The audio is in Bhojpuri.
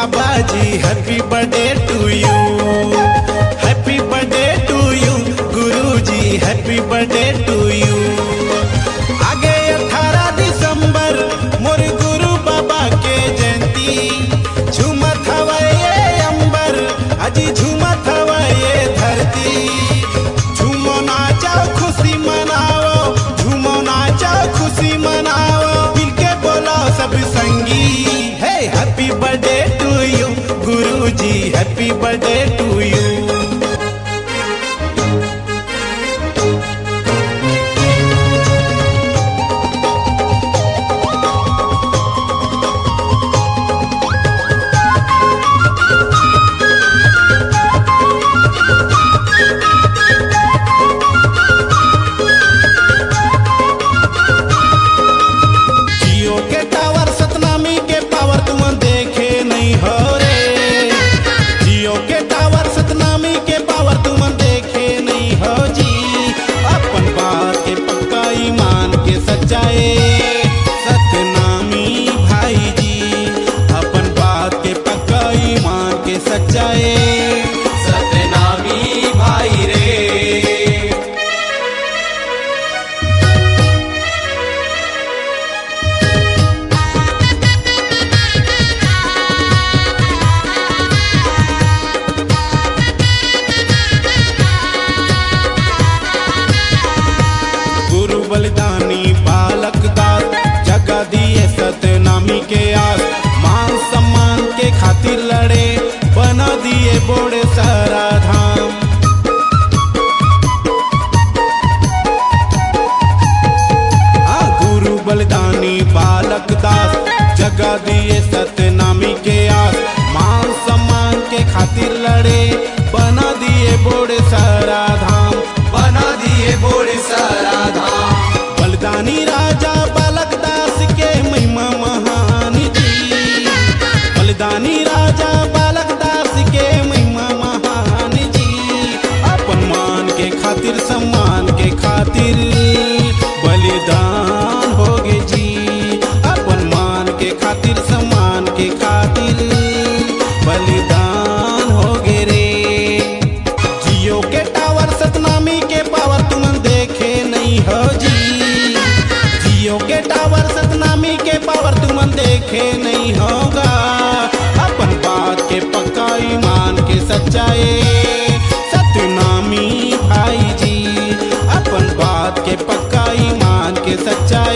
बाबा ji happy birthday to you, happy birthday to you, गुरु जी हैप्पी बर्थडे टू यू। आगे 18 दिसंबर मोर गुरु बाबा के जयंती, झूमत हवा ये अंबर, अजी झूमत हवा ये धरती। झूमो नाचो खुशी मनाओ, झूमो नाचो खुशी मनाओ, मिलके बोलो सब संगी है हैप्पी बर्थडे टू यू, गुरु जी happy birthday to you. Satnami भाई जी अपन बात के पक्का ईमान के सच्चाए, सतनामी भाई रे। गुरु बलिदानी बालक दास, जगा दिए सतनामी के आस, मान सम्मान के खातिर लड़े, बना दिए बोड़े सारा धाम। गुरु बलिदानी बालक दास, जगा दिए सतनामी के आस, मान सम्मान के खातिर लड़े, बना दिए बोड़े सारा धाम, बना दिए बोड़े सारा धाम। बलिदानी राजा बालक दास के महिमा महान जी, बलिदानी राजा बालक दास के महिमा महान जी। अपन मान के खातिर सम्मान के खातिर बलिदान हो गे जी, अपन मान के खातिर सम्मान के खातिर बलिदान हो गे रे। जियो के टावर सतनामी के पावर तुम देखे नहीं हो जी, जियो के टावर सतनामी के पावर तुम देखे नहीं होगा। अपन बात के पक्का ईमान के सच्चाए, सतनामी भाई जी अपन बात के पक्का ईमान के सच्चाए।